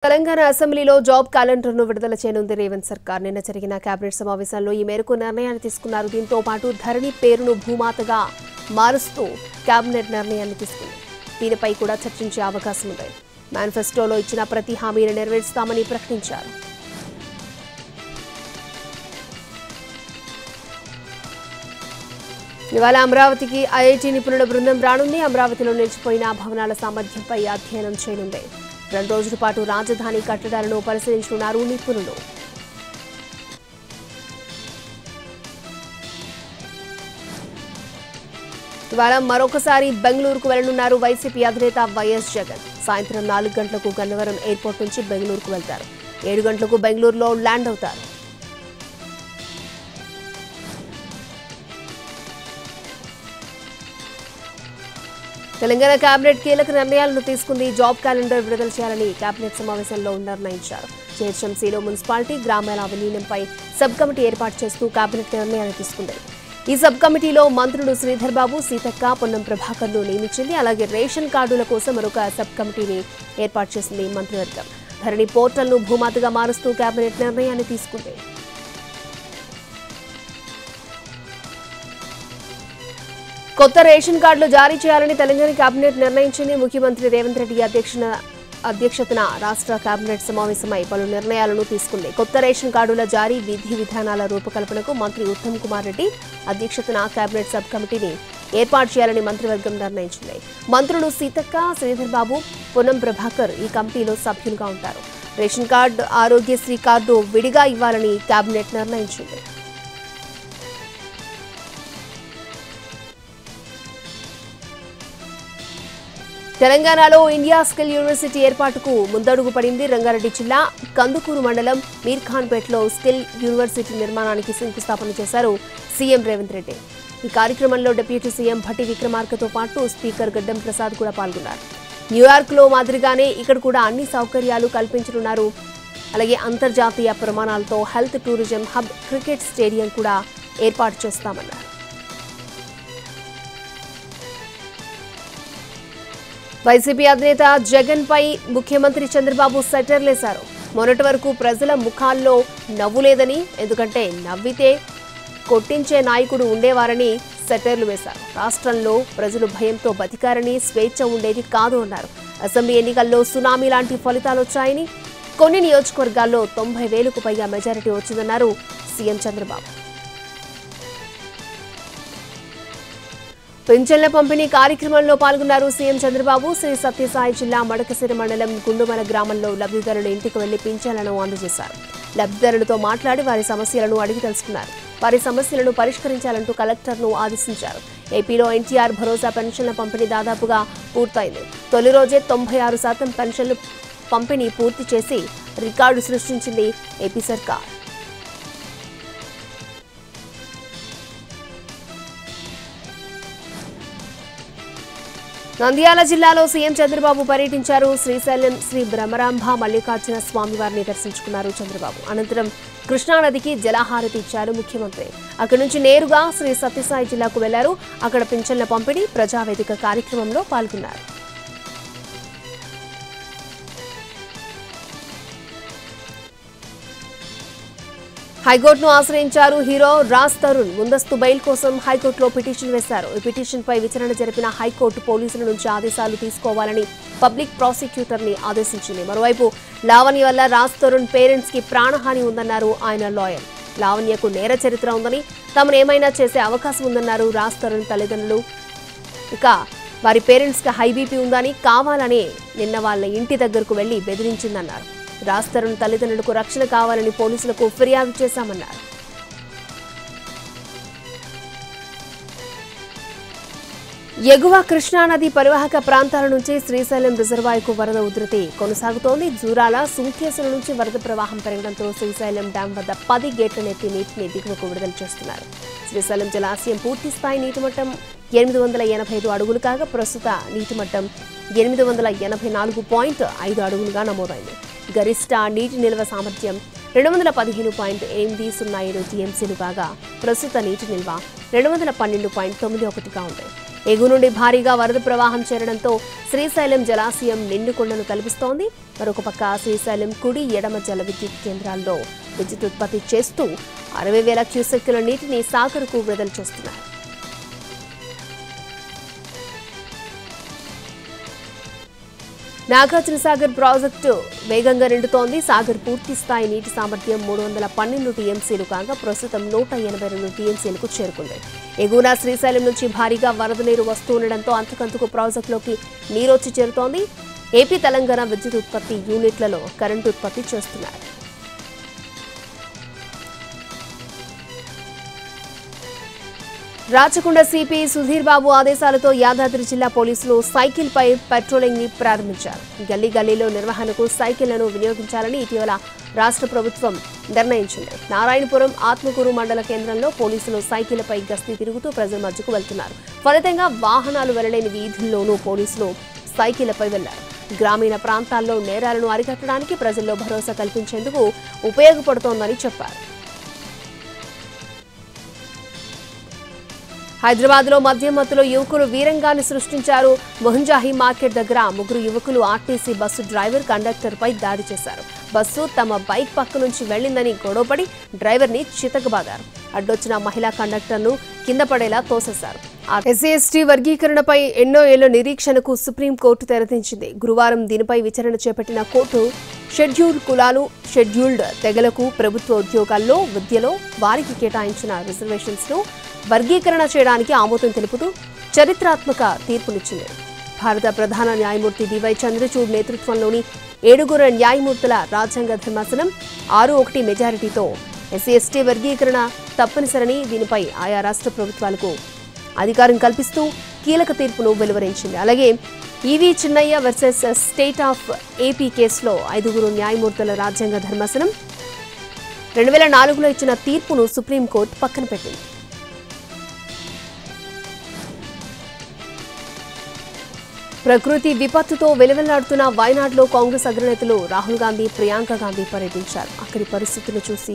తెలంగాణ అసెంబ్లీలో జాబ్ క్యాలెండర్ను విడుదల చేయనుంది రేవంత్ సర్కార్. నిన్న జరిగిన కేబినెట్ సమావేశంలో ఈ మేరకు నిర్ణయాన్ని తీసుకున్నారు. దీంతో పాటు ధరణి పేరును భూమాతగా మారుస్తూ కేబినెట్ నిర్ణయాన్ని తీసుకుంది. దీనిపై కూడా చర్చించే అవకాశం ఉంది. మేనిఫెస్టోలో ఇచ్చిన ప్రతి హామీని నెరవేర్చుతామని ప్రకటించారు. ఇవాళ అమరావతికి ఐఐటీ నిపుణుల బృందం రానుంది. అమరావతిలో నిలిచిపోయిన భవనాల సామర్థ్యంపై అధ్యయనం చేయనుంది. 2 రోజుల పాటు రాజధాని కట్టడాలను పరిశీలించనున్నారు నిపుణులు. ఇవాళ మరొకసారి బెంగళూరుకు వెళ్లనున్నారు వైసీపీ అధినేత వైఎస్ జగన్. సాయంత్రం 4 గంటలకు గన్నవరం ఎయిర్పోర్ట్ నుంచి బెంగళూరుకు వెళ్తారు. 7 గంటలకు బెంగళూరులో ల్యాండ్ అవుతారు. తెలంగాణ కేబినెట్ కీలక నిర్ణయాలను తీసుకుంది. జాబ్ క్యాలెండర్ విడుదల చేయాలని కేబినెట్ సమావేశంలో నిర్ణయించారు. జీహెచ్ఎంసీలో మున్సిపాలిటీ గ్రామాల విలీనంపై సబ్ కమిటీ ఏర్పాటు చేస్తూ కేబినెట్ నిర్ణయాన్ని తీసుకుంది. ఈ సబ్ కమిటీలో మంత్రులు శ్రీధర్ బాబు, సీతక్క, పొన్నం ప్రభాకర్ను నియమించింది. అలాగే రేషన్ కార్డుల కోసం మరొక సబ్ కమిటీని ఏర్పాటు చేసింది మంత్రివర్గం. ధరణి పోర్టల్ను భూమాతగా మారుస్తూ కేబినెట్ నిర్ణయాన్ని తీసుకుంది. కొత్త రేషన్ కార్డులు జారీ చేయాలని తెలంగాణ కేబినెట్ నిర్ణయించింది. ముఖ్యమంత్రి రేవంత్ రెడ్డి అధ్యక్షతన రాష్ట్ర కేబినెట్ సమావేశమై పలు నిర్ణయాలను తీసుకుంది. కొత్త రేషన్ కార్డుల జారీ విధి విధానాల రూపకల్పనకు మంత్రి ఉత్తమ్ కుమార్ రెడ్డి అధ్యక్షతన కేబినెట్ సబ్ కమిటీని ఏర్పాటు చేయాలని మంత్రివర్గం నిర్ణయించింది. మంత్రులు సీతక్క, శ్రీధర్ బాబు, పొన్నం ప్రభాకర్ ఈ కమిటీలో సభ్యులుగా ఉంటారు. రేషన్ కార్డు, ఆరోగ్యశ్రీ కార్డు విడిగా ఇవ్వాలని కేబినెట్ నిర్ణయించింది. తెలంగాణలో ఇండియా స్కిల్ యూనివర్సిటీ ఏర్పాటుకు ముందడుగు పడింది. రంగారెడ్డి జిల్లా కందుకూరు మండలం మీర్ఖాన్పేటలో స్కిల్ యూనివర్సిటీ నిర్మాణానికి శంకుస్థాపన చేశారు సీఎం రేవంత్ రెడ్డి. ఈ కార్యక్రమంలో డిప్యూటీ సీఎం భట్టి విక్రమార్కతో పాటు స్పీకర్ గడ్డం ప్రసాద్ కూడా పాల్గొన్నారు. న్యూయార్క్లో మాదిరిగానే ఇక్కడ కూడా అన్ని సౌకర్యాలు కల్పించనున్నారు. అలాగే అంతర్జాతీయ ప్రమాణాలతో health, tourism hub, cricket stadium కూడా ఏర్పాటు చేస్తామన్నారు. వైసీపీ అధినేత జగన్ పై ముఖ్యమంత్రి చంద్రబాబు సెటర్లేశారు. మొన్నటి వరకు ప్రజల ముఖాల్లో నవ్వు లేదని, ఎందుకంటే నవ్వితే కొట్టించే నాయకుడు ఉండేవారని సెటర్లు వేశారు. రాష్ట్రంలో ప్రజలు భయంతో బతికారని, స్వేచ్ఛ ఉండేది కాదు అన్నారు. అసెంబ్లీ ఎన్నికల్లో సునామీ లాంటి ఫలితాలు వచ్చాయని, కొన్ని నియోజకవర్గాల్లో 90,000కు పైగా మెజారిటీ వచ్చిందన్నారు సీఎం చంద్రబాబు. పింఛన్ల పంపిణీ కార్యక్రమంలో పాల్గొన్నారు సీఎం చంద్రబాబు. శ్రీ సత్యసాయి జిల్లా మడకసిర మండలం గుండుమల గ్రామంలో లబ్ధిదారుల ఇంటికి వెళ్లి పింఛన్లను అందజేశారు. లబ్ధిదారులతో మాట్లాడి వారి సమస్యలను అడిగి తెలుసుకున్నారు. వారి సమస్యలను పరిష్కరించాలంటూ కలెక్టర్ను ఆదేశించారు. ఏపీలో ఎన్టీఆర్ భరోసా పెన్షన్ల పంపిణీ దాదాపుగా పూర్తయింది. తొలి రోజే 96% పెన్షన్లు పంపిణీ పూర్తి చేసి రికార్డు సృష్టించింది ఏపీ సర్కార్. నంద్యాల జిల్లాలో సీఎం చంద్రబాబు పర్యటించారు. శ్రీశైలం శ్రీ బ్రహ్మరాంభ మల్లికార్జున స్వామివారిని దర్శించుకున్నారు చంద్రబాబు. అనంతరం కృష్ణానదికి జలహారతి ఇచ్చారు ముఖ్యమంత్రి. అక్కడి నుంచి నేరుగా శ్రీ సత్యసాయి జిల్లాకు వెళ్లారు. అక్కడ పింఛన్ల పంపిణీ, ప్రజావేదిక కార్యక్రమంలో పాల్గొన్నారు. హైకోర్టును ఆశ్రయించారు హీరో రాజ్ తరుణ్. ముందస్తు బెయిల్ కోసం హైకోర్టులో పిటిషన్ వేశారు. ఈ పిటిషన్పై విచారణ జరిపిన హైకోర్టు పోలీసుల నుంచి ఆదేశాలు తీసుకోవాలని పబ్లిక్ ప్రాసిక్యూటర్ని ఆదేశించింది. మరోవైపు లావణ్య వల్ల రాజ్ తరుణ్ పేరెంట్స్ కి ప్రాణహాని ఉందన్నారు ఆయన లాయర్. లావణ్యకు నేర చరిత్ర ఉందని, తమను ఏమైనా చేసే అవకాశం ఉందన్నారు రాజ్ తరుణ్ తల్లిదండ్రులు. ఇక వారి పేరెంట్స్ కి హై బీపీ ఉందని, కావాలని నిన్న వాళ్ళ ఇంటి దగ్గరకు వెళ్లి బెదిరించిందన్నారు. రాజ్ తరుణ్ తల్లిదండ్రులకు రక్షణ కావాలని పోలీసులకు ఫిర్యాదు చేశామన్నారు. ఎగువ కృష్ణానది పరివాహక ప్రాంతాల నుంచి శ్రీశైలం రిజర్వాయర్కు వరద ఉధృతి కొనసాగుతోంది. జూరాల, సుంకేసుల నుంచి వరద ప్రవాహం పెరగడంతో శ్రీశైలం డ్యాం వద్ద 10 గేట్లను ఎత్తి నీటిని దిగువకు విడుదల చేస్తున్నారు. శ్రీశైలం జలాశయం పూర్తిస్థాయి నీటిమట్టం 885 అడుగులు కాగా ప్రస్తుత నీటిమట్టం 884.5 అడుగులుగా నమోదైంది. గరిష్ట నీటి నిల్వ సామర్థ్యం 215.807 టీఎంసీలు కాగా ప్రస్తుత నీటి నిల్వ 212.91గా ఉంది. ఎగువ నుండి భారీగా వరద ప్రవాహం చేరడంతో శ్రీశైలం జలాశయం నిండుకొండను తలపిస్తోంది. మరొక పక్క శ్రీశైలం కుడి ఎడమ జల విద్యుత్ కేంద్రాల్లో విద్యుత్ ఉత్పత్తి చేస్తూ 60,000 క్యూసెక్కుల నీటిని సాగర్కు విడుదల చేస్తున్నారు. నాగార్జున సాగర్ ప్రాజెక్టు వేగంగా నిండుతోంది. సాగర్ పూర్తి స్థాయి నీటి సామర్థ్యం 312 టీఎంసీలు కాగా ప్రస్తుతం 182 టీఎంసీలకు చేరుకుంది. ఎగువన శ్రీశైలం నుంచి భారీగా వరద నీరు వస్తూ ఉండడంతో అంతకంతకు ప్రాజెక్టులోకి నీరొచ్చి చేరుతోంది. ఏపీ తెలంగాణ విద్యుత్ ఉత్పత్తి యూనిట్లలో కరెంటు ఉత్పత్తి చేస్తున్నారు. రాచకొండ సిపి సుధీర్ బాబు ఆదేశాలతో యాదాద్రి జిల్లా పోలీసులు సైకిల్ పై పెట్రోలింగ్ ని ప్రారంభించారు. గల్లీ గల్లీలో నిర్వహణకు సైకిళ్లను వినియోగించాలని ఇటీవల రాష్ట్ర ప్రభుత్వం నిర్ణయించింది. నారాయణపురం ఆత్మకూరు మండల కేంద్రంలో పోలీసులు సైకిళ్లపై గస్తీ తిరుగుతూ ప్రజల మధ్యకు వెళ్తున్నారు. ఫలితంగా వాహనాలు వెళ్లలేని వీధుల్లోనూ పోలీసులు సైకిళ్లపై వెళ్లారు. గ్రామీణ ప్రాంతాల్లో నేరాలను అరికట్టడానికి ప్రజల్లో భరోసా కల్పించేందుకు ఉపయోగపడుతోందని చెప్పారు. హైదరాబాద్లో మద్యం మత్తులో యువకులు వీరంగాన్ని సృష్టించారు. మొహంజాహీ మార్కెట్ దగ్గర 3 యువకులు ఆర్టీసీ బస్సు డ్రైవర్ కండక్టర్పై దాడి చేశారు. బస్సు తమ బైక్ పక్క నుంచి వెళ్లిందని గొడవపడి డ్రైవర్ని చితకబాదారు. అడ్డొచ్చిన మహిళా కండక్టర్ను కింద పడేలా తోసేశారు. ఎస్సీ/ఎస్టీ వర్గీకరణపై ఎన్నో ఏళ్ల నిరీక్షణకు సుప్రీంకోర్టు తెరదించింది. గురువారం దీనిపై విచారణ చేపట్టిన కోర్టు షెడ్యూల్డ్ కులాలు, షెడ్యూల్డ్ తెగలకు ప్రభుత్వ ఉద్యోగాల్లో, విద్యలో వారికి కేటాయించిన రిజర్వేషన్స్ ను వర్గీకరణ చేయడానికి ఆమోదం తెలుపుతూ చరిత్రాత్మక తీర్పునిచ్చింది. భారత ప్రధాన న్యాయమూర్తి డివై చంద్రచూడ్ నేతృత్వంలోని 7 న్యాయమూర్తుల రాజ్యాంగ ధర్మాసనం 6-1 మెజారిటీతో ఎస్సీ/ఎస్టీ వర్గీకరణ తప్పనిసరని, దీనిపై ఆయా రాష్ట్ర ప్రభుత్వాలకు అధికారం కల్పిస్తూ కీలక తీర్పును వెలువరించింది. అలాగే E V Chinnaiah versus state of AP కేసులో 5 న్యాయమూర్తుల రాజ్యాంగ ధర్మాసనం 2004లో ఇచ్చిన తీర్పును సుప్రీంకోర్టు పక్కన పెట్టింది. ప్రకృతి విపత్తుతో వెలువెల్లాడుతున్న వయనాడ్లో కాంగ్రెస్ అగ్రనేతలు రాహుల్ గాంధీ, ప్రియాంక గాంధీ పర్యటించారు. అక్కడి పరిస్థితులను చూసి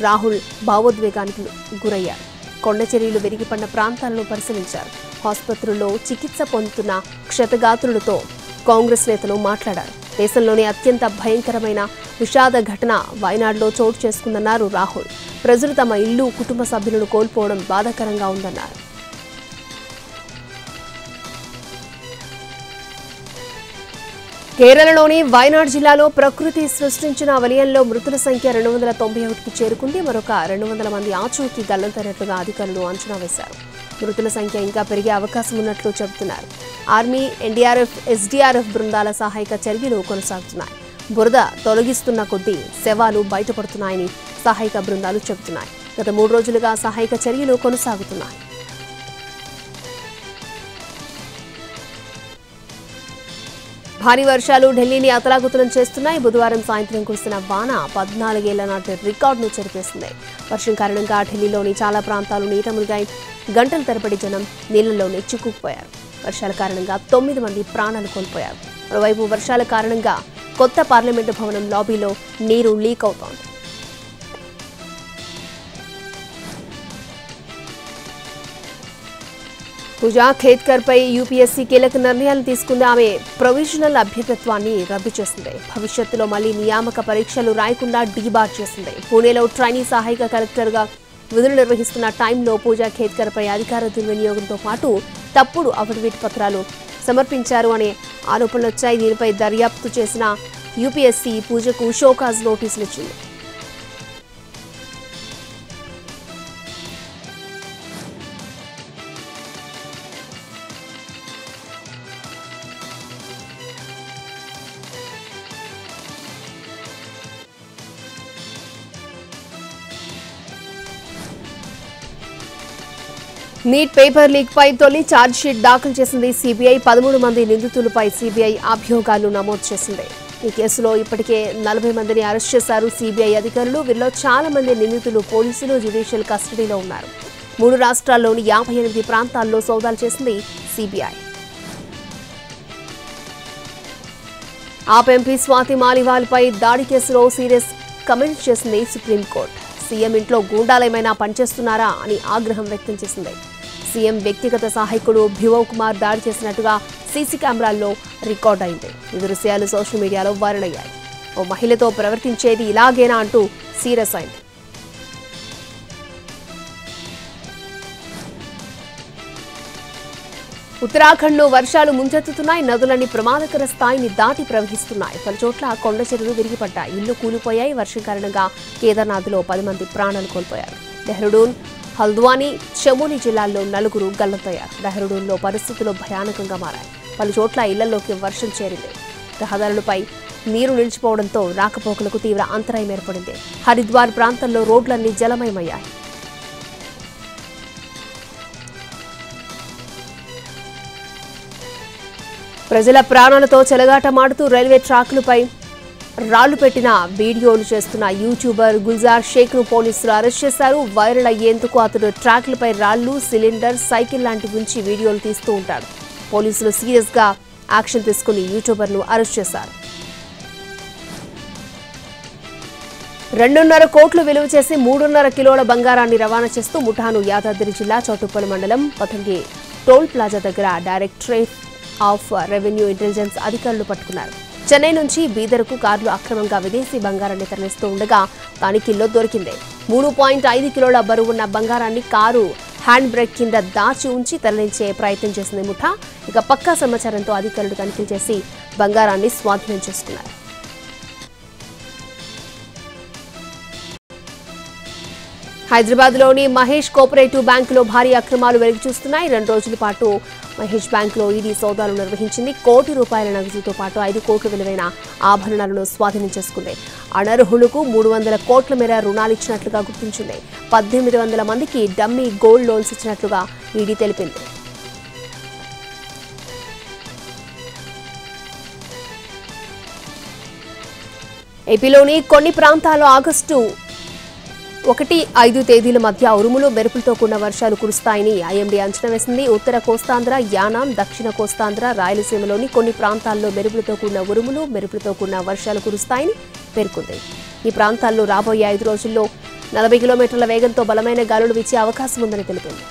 రాహుల్ భావోద్వేగానికి గురయ్యారు. కొండచర్యలు విరిగిపడిన ప్రాంతాలను పరిశీలించారు. ఆసుపత్రుల్లో చికిత్స పొందుతున్న క్షతగాత్రులతో కాంగ్రెస్ నేతలు మాట్లాడారు. దేశంలోనే అత్యంత భయంకరమైన విషాద ఘటన వయనాడ్లో చోటు చేసుకుందన్నారు రాహుల్. ప్రజలు తమ ఇల్లు, కుటుంబ సభ్యులను కోల్పోవడం బాధాకరంగా ఉందన్నారు. కేరళలోని వయనాడ్ జిల్లాలో ప్రకృతి సృష్టించిన వలయంలో మృతుల సంఖ్య 291కి చేరుకుంది. మరొక 200 మంది ఆచూకీ గల్లంతైనట్లుగా అధికారులు అంచనా వేశారు. మృతుల సంఖ్య ఇంకా పెరిగే అవకాశం ఉన్నట్లు చెబుతున్నారు. ఆర్మీ, ఎన్డీఆర్ఎఫ్, ఎస్డీఆర్ఎఫ్ బృందాల సహాయక చర్యలు కొనసాగుతున్నాయి. బురద తొలగిస్తున్న కొద్దీ శవాలు బయటపడుతున్నాయని సహాయక బృందాలు చెబుతున్నాయి. గత 3 రోజులుగా సహాయక చర్యలు కొనసాగుతున్నాయి. భారీ వర్షాలు ఢిల్లీని అతలాకుతలం చేస్తున్నాయి. బుధవారం సాయంత్రం కురిసిన వాన 14 ఏళ్ల నాటి రికార్డును చెరిపేసింది. వర్షం కారణంగా ఢిల్లీలోని చాలా ప్రాంతాలు నీట మునిగాయి. గంటల తరబడి జనం నీళ్లలోనే చిక్కుకుపోయారు. వర్షాల కారణంగా 9 మంది ప్రాణాలు కోల్పోయారు. మరోవైపు వర్షాల కారణంగా కొత్త పార్లమెంటు భవనం లాబీలో నీరు లీక్ అవుతోంది. పూజా ఖేత్కర్ పై యూపీఎస్సీ కీలక నిర్ణయాలు తీసుకుంది. ఆమె ప్రొవిజనల్ అభ్యర్థిత్వాన్ని రద్దు చేసింది. భవిష్యత్తులో మళ్లీ నియామక పరీక్షలు రాయకుండా డీబార్ చేసింది. పూణేలో ట్రైనీ సహాయక కలెక్టర్గా విధులు నిర్వహిస్తున్న టైంలో పూజా ఖేత్కర్ పై అధికార దుర్వినియోగంతో పాటు తప్పుడు అఫిడవిట్ పత్రాలు సమర్పించారు అనే ఆరోపణలు వచ్చాయి. దీనిపై దర్యాప్తు చేసిన యూపీఎస్సీ పూజకు షోకాజ్ నోటీసులు ఇచ్చింది. నీట్ పేపర్ లీక్ పై తొలి ఛార్జ్షీట్ దాఖలు చేసింది సీబీఐ. 13 మంది నిందితులపై సీబీఐ అభియోగాలు నమోదు చేసింది. ఈ కేసులో ఇప్పటికే 40 మందిని అరెస్ట్ చేశారు సీబీఐ అధికారులు. వీరిలో చాలా మంది నిందితులు పోలీసులు జ్యుడిషియల్ కస్టడీలో ఉన్నారు. 3 రాష్ట్రాల్లోని 58 ప్రాంతాల్లో సోదాలు చేసింది సీబీఐ. ఆప్ ఎంపీ స్వాతి మాలివాల్పై దాడి కేసులో సీరియస్ కమెంట్స్ చేసింది సుప్రీంకోర్టు. సీఎం ఇంట్లో గూండాలేమైనా పనిచేస్తున్నారా అని ఆగ్రహం వ్యక్తం చేసింది. సీఎం వ్యక్తిగత సహాయకుడు భివవ్ కుమార్ దాడి చేసినట్టుగా సీసీ కెమెరాల్లో రికార్డ్ అయింది. ఈ దృశ్యాలు సోషల్ మీడియాలో వైరల్ అయ్యాయి. ఓ మహిళతో ప్రవర్తించేది ఇలాగేనా అంటూ సీరియస్ అయింది. ఉత్తరాఖండ్లో వర్షాలు ముంచెత్తుతున్నాయి. నదులన్నీ ప్రమాదకర స్థాయిని దాటి ప్రవహిస్తున్నాయి. పలుచోట్ల కొండ చెరువులు విరిగిపడ్డాయి. ఇళ్లు కూలిపోయాయి. వర్షం కారణంగా కేదార్నాథ్లో 10 మంది ప్రాణాలు కోల్పోయారు. డెహ్రాడూన్, హల్ద్వానీ, చమోలీ జిల్లాల్లో 4 గల్లంతయ్యారు. డెహ్రాడూన్లో పరిస్థితులు భయానకంగా మారాయి. పలుచోట్ల ఇళ్లలోకి వర్షం చేరింది. రహదారులపై నీరు నిలిచిపోవడంతో రాకపోకలకు తీవ్ర అంతరాయం ఏర్పడింది. హరిద్వార్ ప్రాంతంలో రోడ్లన్నీ జలమయమయ్యాయి. ప్రజల ప్రాణాలతో చెలగాటమాడుతూ రైల్వే ట్రాక్లపై రాళ్లు పెట్టిన వీడియోలు చేస్తున్న యూట్యూబర్ గుల్జార్ షేక్ ను పోలీసులు అరెస్ట్ చేశారు. వైరల్ అయ్యేందుకు అతడు ట్రాక్లపై రాళ్లు, సిలిండర్, సైకిల్ లాంటివి ఉంచి వీడియోలు తీస్తూ ఉంటాడు. పోలీసులు సీరియస్ గా యాక్షన్ తీసుకుని యూట్యూబర్ ను అరెస్ట్ చేశారు. 2.5 కోట్లు విలువ చేసి 3.5 కిలోల బంగారాన్ని రవాణా చేస్తూ ముఠాను యాదాద్రి జిల్లా చౌటుప్పల్ మండలం పతంగి టోల్ ప్లాజా దగ్గర డైరెక్టరేట్ ఆఫ్ రెవెన్యూ ఇంటెలిజెన్స్ అధికారులు పట్టుకున్నారు. చెన్నై నుంచి బీదర్కు కార్లు అక్రమంగా విదేశీ బంగారాన్ని తరలిస్తూ ఉండగా తనిఖీల్లో దొరికింది. 3.5 కిలోల బరువున్న బంగారాన్ని కారు హ్యాండ్ బ్రేక్ కింద దాచి ఉంచి తరలించే ప్రయత్నం చేసింది ముఠా. ఇక పక్కా సమాచారంతో అధికారులు తనిఖీలు చేసి బంగారాన్ని స్వాధీనం చేసుకున్నారు. హైదరాబాద్లోని మహేష్ కోఆపరేటివ్ బ్యాంకులో భారీ అక్రమాలు వెలుగు చూస్తున్నాయి. 2 రోజుల పాటు మహేష్ బ్యాంకులో ఈడీ సోదాలు నిర్వహించింది. ₹1 కోటి నగదుతో పాటు 5 కోట్ల విలువైన ఆభరణాలను స్వాధీనం చేసుకుంది. అనర్హులకు 300 కోట్ల మేర రుణాలు ఇచ్చినట్లుగా గుర్తించింది. 1800 మందికి డమ్మీ గోల్డ్ లోన్స్ ఇచ్చినట్లుగా ఈడీ తెలిపింది. ఏపీలోని కొన్ని ప్రాంతాల్లో ఆగస్టు 1-5 తేదీల మధ్య ఉరుములు మెరుపులతో కూడిన వర్షాలు కురుస్తాయని ఐఎండీ అంచనా వేసింది. ఉత్తర కోస్తాంధ్ర, యానాం, దక్షిణ కోస్తాంధ్ర, రాయలసీమలోని కొన్ని ప్రాంతాల్లో మెరుపులతో కూడిన ఉరుములు మెరుపులతో కూడిన వర్షాలు కురుస్తాయని పేర్కొంది. ఈ ప్రాంతాల్లో రాబోయే 5 రోజుల్లో 40 కిలోమీటర్ల వేగంతో బలమైన గాలులు వీచే అవకాశం ఉందని తెలిపింది.